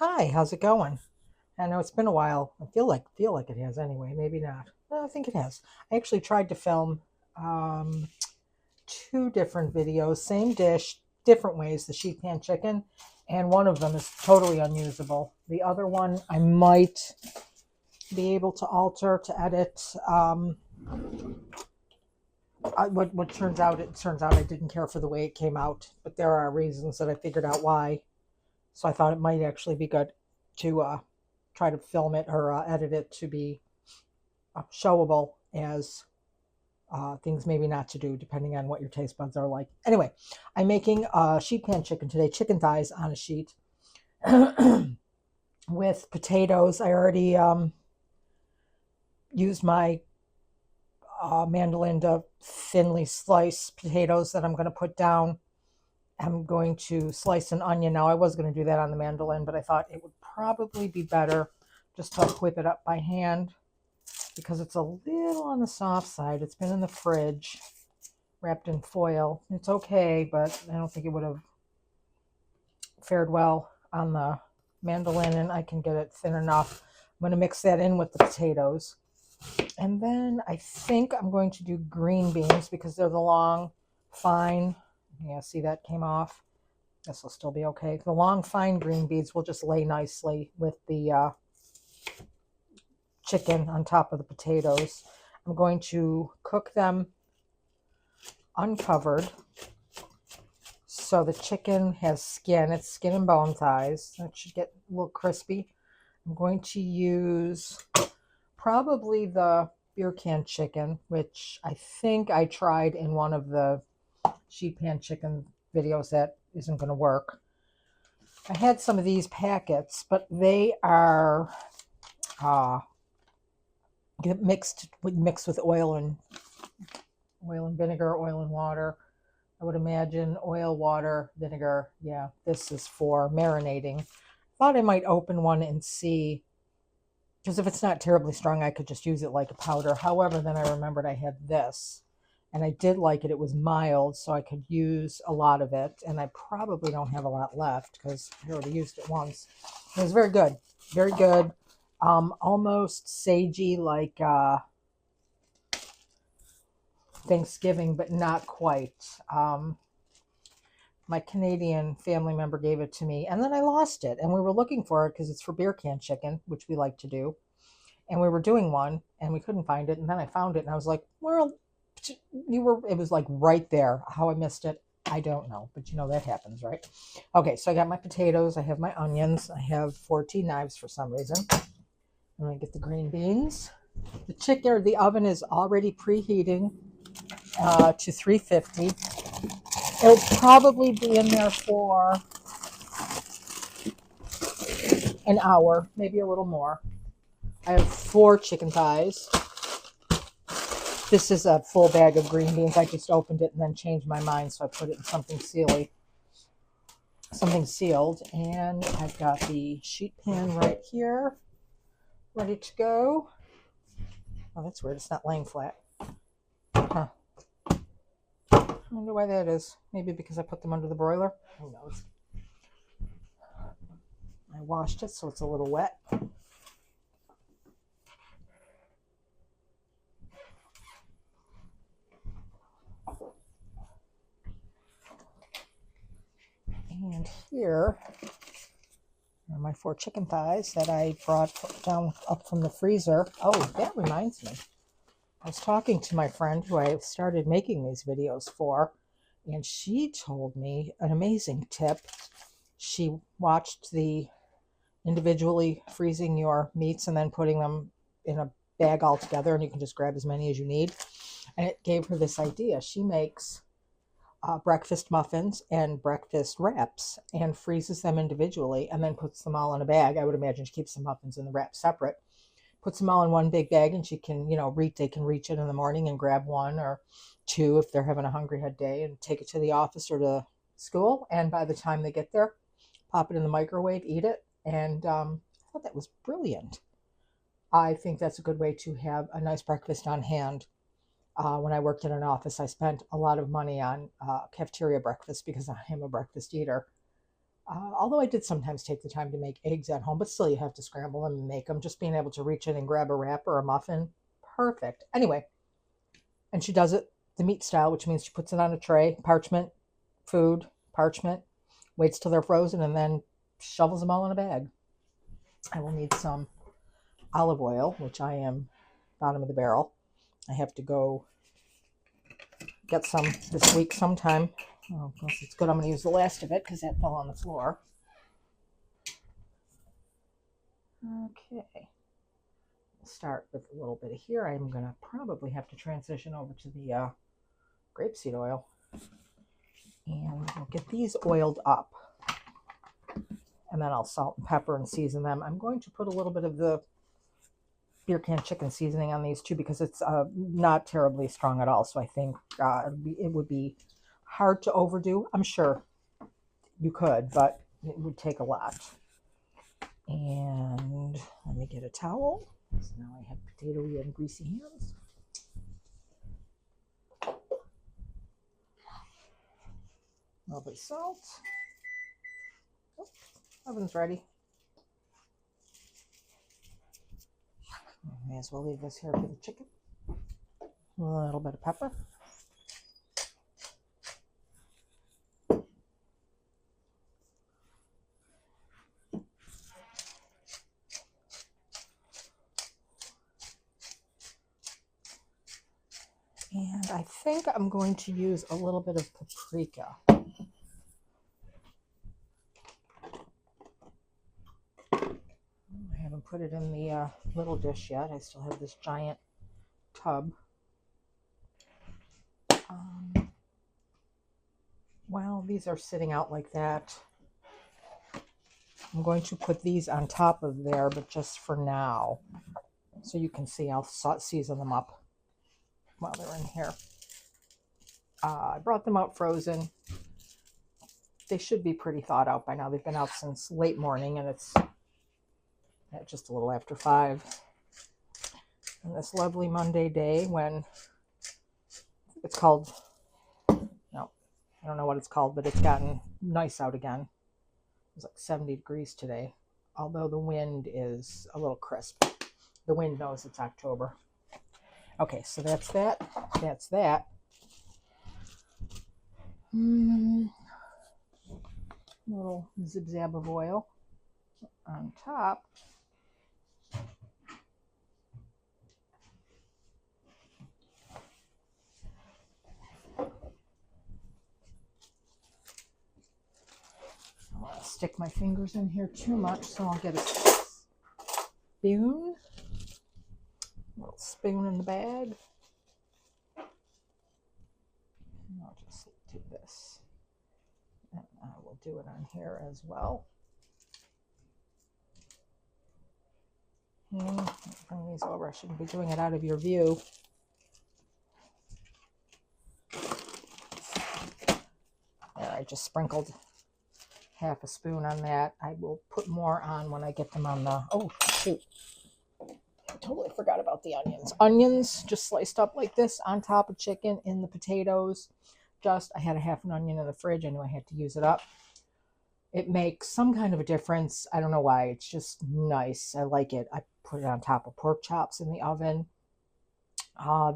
Hi, how's it going? I know it's been a while. I feel like it has anyway. Maybe not. No, I think it has. I actually tried to film um, two different videos, same dish, different ways, the sheet pan chicken, and one of them is totally unusable. The other one I might be able to alter to edit. What turns out, it turns out I didn't care for the way it came out, but there are reasons that I figured out why. So I thought it might actually be good to try to film it or edit it to be showable as things maybe not to do, depending on what your taste buds are like. Anyway, I'm making sheet pan chicken today, chicken thighs on a sheet with potatoes. I already used my mandolin to thinly slice potatoes that I'm going to put down. I'm going to slice an onion. Now, I was going to do that on the mandolin, but I thought it would probably be better just to whip it up by hand because it's a little on the soft side. It's been in the fridge, wrapped in foil. It's okay, but I don't think it would have fared well on the mandolin, and I can get it thin enough. I'm going to mix that in with the potatoes. And then I think I'm going to do green beans because they're the long, fine. Yeah, see that came off. This will still be okay. The long, fine green beans will just lay nicely with the chicken on top of the potatoes. I'm going to cook them uncovered. So the chicken has skin. It's skin and bone thighs. That should get a little crispy. I'm going to use probably the beer can chicken, which I think I tried in one of the sheet pan chicken videos that isn't going to work. I had some of these packets, but they are uh, mixed with oil and vinegar, oil and water. I would imagine oil, water, vinegar. Yeah, this is for marinating. Thought I might open one and see, because if it's not terribly strong, I could just use it like a powder. However, then I remembered I had this, and I did like it. It was mild, so I could use a lot of it, and I probably don't have a lot left because I already used it once. It was very good, very good. Almost sagey, like Thanksgiving, but not quite. My Canadian family member gave it to me, and then I lost it. And we were looking for it because it's for beer can chicken, which we like to do. And we were doing one, and we couldn't find it. And then I found it, and I was like, "Well, you were." It was like right there. How I missed it, I don't know, but that happens, right? Okay, so I got my potatoes. I have my onions. I have 14 knives for some reason. I'm gonna get the green beans. The chicken or the oven is already preheating to 350. It'll probably be in there for an hour, maybe a little more. I have 4 chicken thighs. This is a full bag of green beans. I just opened it and then changed my mind, so I put it in something sealed. And I've got the sheet pan right here, ready to go. Oh, that's weird. It's not laying flat. Huh. I wonder why that is. Maybe because I put them under the broiler. Who knows? I washed it, so it's a little wet. And here are my 4 chicken thighs that I brought down up from the freezer. Oh, that reminds me. I was talking to my friend who I started making these videos for, and she told me an amazing tip. She watched the individually freezing your meats and then putting them in a bag all together, and you can just grab as many as you need. And it gave her this idea. She makes breakfast muffins and breakfast wraps and freezes them individually and then puts them all in a bag. I would imagine she keeps the muffins and the wraps separate. Puts them all in one big bag, and she can, they can reach it in the morning and grab one or two if they're having a hungry head day and take it to the office or to school. And by the time they get there, pop it in the microwave, eat it. And I thought that was brilliant. I think that's a good way to have a nice breakfast on hand. When I worked in an office, I spent a lot of money on cafeteria breakfast because I am a breakfast eater. Although I did sometimes take the time to make eggs at home, but still you have to scramble them and make them. Just being able to reach in and grab a wrap or a muffin, perfect. Anyway, and she does it the meat style, which means she puts it on a tray, parchment, food, parchment, waits till they're frozen, and then shovels them all in a bag. I will need some olive oil, which I am bottom of the barrel. I have to go get some this week sometime. Oh, it's good. I'm going to use the last of it because that fell on the floor. Okay. Start with a little bit of here. I'm going to probably have to transition over to the grapeseed oil. And we'll get these oiled up. And then I'll salt and pepper and season them. I'm going to put a little bit of the beer can chicken seasoning on these too because it's not terribly strong at all. So I think it would be hard to overdo. I'm sure you could, but it would take a lot. And let me get a towel. So now I have potatoey and greasy hands. A little bit of salt. Oh, oven's ready. May as well leave this here for the chicken. A little bit of pepper. And I think I'm going to use a little bit of paprika. I haven't put it in the little dish yet. I still have this giant tub. While these are sitting out like that, I'm going to put these on top of there, but just for now. So you can see I'll season them up while they're in here. I brought them out frozen. They should be pretty thawed out by now. They've been out since late morning, and it's just a little after 5. On this lovely Monday day when it's called, no, I don't know what it's called, but it's gotten nice out again. It's like 70 degrees today, although the wind is a little crisp. The wind knows it's October. Okay, so that's that. That's that. Little zip-zab of oil on top. I don't want to stick my fingers in here too much, so I'll get a spoon. A little spoon in the bag. And I'll just do this. And I will do it on here as well. And bring these over. I shouldn't be doing it out of your view. There, I just sprinkled half a spoon on that. I will put more on when I get them on the, oh shoot. I totally forgot about the onions. Onions just sliced up like this on top of chicken in the potatoes. I had a half an onion in the fridge. I knew I had to use it up. It makes some kind of a difference. I don't know why. It's just nice. I like it. I put it on top of pork chops in the oven.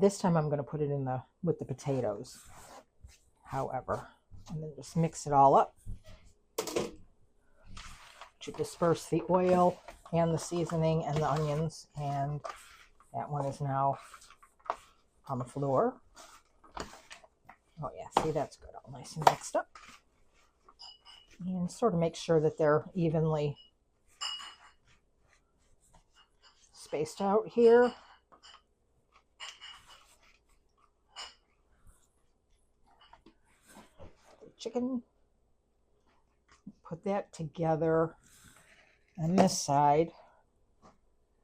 This time I'm going to put it in with the potatoes, however. And then just mix it all up to disperse the oil and the seasoning and the onions. And that one is now on the floor. Oh yeah, see, that's good. All nice and mixed up. And sort of make sure that they're evenly spaced out here. The chicken. Put that together on this side.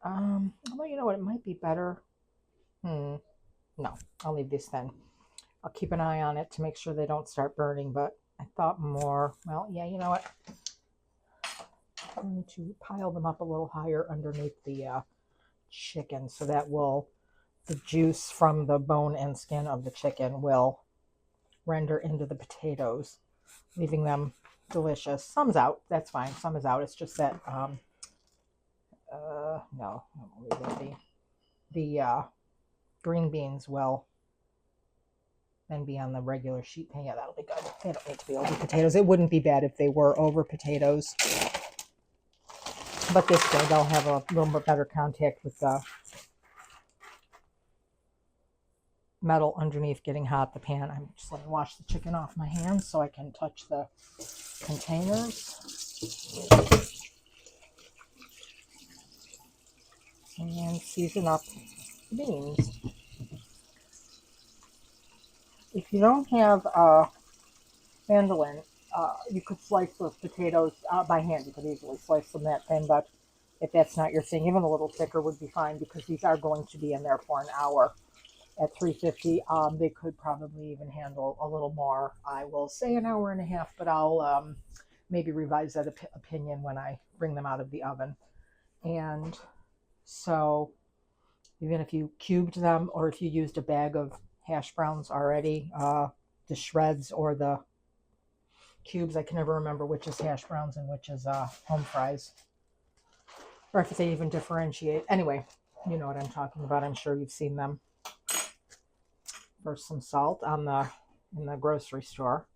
Well, you know what? It might be better. No, I'll leave this then. I'll keep an eye on it to make sure they don't start burning, but I thought more, well, yeah, you know what? I'm going to pile them up a little higher underneath the chicken so that the juice from the bone and skin of the chicken will render into the potatoes, leaving them delicious. Some's out. That's fine. Some is out. It's just that, no, I won't leave that be. The green beans will then be on the regular sheet pan. Yeah, that'll be good. They don't need to be over potatoes. It wouldn't be bad if they were over potatoes. But this way, they'll have a little bit better contact with the metal underneath getting hot, the pan. I'm just going to wash the chicken off my hands so I can touch the containers. And season up the beans. If you don't have a mandolin, you could slice those potatoes by hand. You could easily slice them that thin, but if that's not your thing, even a little thicker would be fine because these are going to be in there for an hour at 350. They could probably even handle a little more. I will say an hour and a half, but I'll maybe revise that opinion when I bring them out of the oven. And so even if you cubed them or if you used a bag of hash browns already, the shreds or the cubes, I can never remember which is hash browns and which is home fries, or if they even differentiate. Anyway, you know what I'm talking about. I'm sure you've seen them. First, some salt in the grocery store.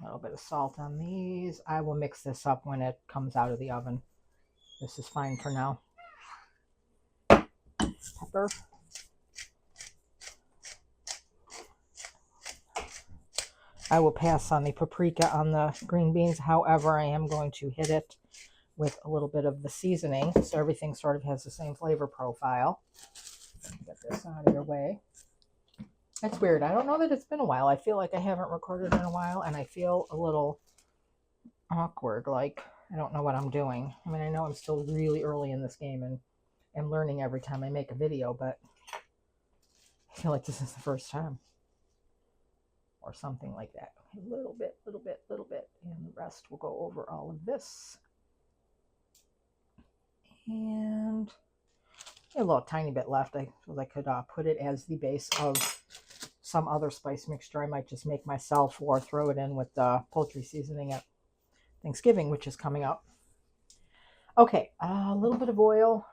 A little bit of salt on these. I will mix this up when it comes out of the oven. This is fine for now. Pepper. I will pass on the paprika on the green beans. However, I am going to hit it with a little bit of the seasoning so everything sort of has the same flavor profile. Get this out of your way. It's weird. I don't know that it's been a while. I feel like I haven't recorded in a while, and I feel a little awkward, like I don't know what I'm doing. I mean, I know I'm still really early in this game and learning every time I make a video, but I feel like this is the first time. Or something like that. A little bit, and the rest will go over all of this. And a little tiny bit left. I suppose I could put it as the base of some other spice mixture I might just make myself, or throw it in with the poultry seasoning at Thanksgiving, which is coming up. Okay, a little bit of oil.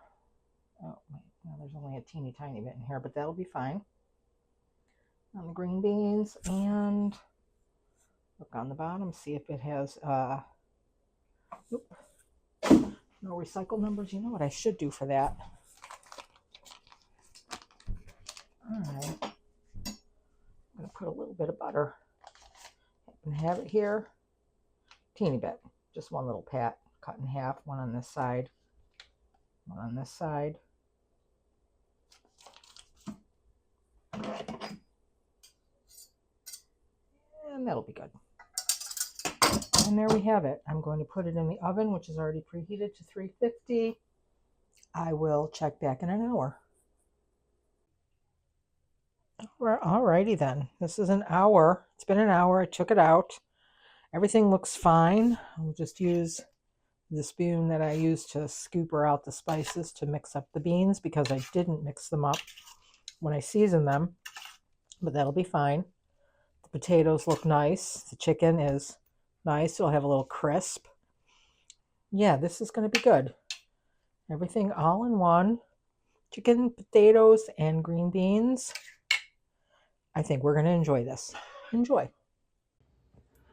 Oh, well, there's only a teeny tiny bit in here, but that'll be fine. On the green beans, and look on the bottom, see if it has no recycle numbers. You know what I should do for that? All right, I'm gonna put a little bit of butter and have it here, teeny bit, just one little pat, cut in half, one on this side, one on this side. And that'll be good. And there we have it. I'm going to put it in the oven, which is already preheated to 350. I will check back in an hour. Alrighty then. This is an hour. It's been an hour. I took it out. Everything looks fine. I'll just use the spoon that I used to scooper out the spices to mix up the beans, because I didn't mix them up when I seasoned them, but that'll be fine. The potatoes look nice. The chicken is nice. It'll have a little crisp. Yeah, this is going to be good. Everything all in one. Chicken, potatoes, and green beans. I think we're going to enjoy this. Enjoy.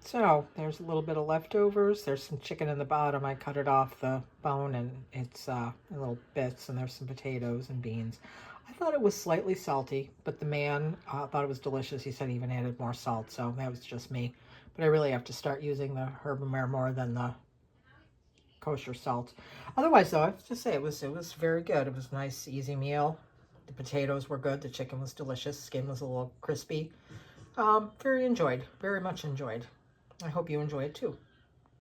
So there's a little bit of leftovers. There's some chicken in the bottom. I cut it off the bone, and it's in little bits, and there's some potatoes and beans. I thought it was slightly salty, but the man thought it was delicious. He said he even added more salt, so that was just me. But I really have to start using the Herbamare more than the kosher salt. Otherwise, though, I have to say it was very good. It was a nice, easy meal. The potatoes were good. The chicken was delicious. Skin was a little crispy. Very much enjoyed. I hope you enjoy it too.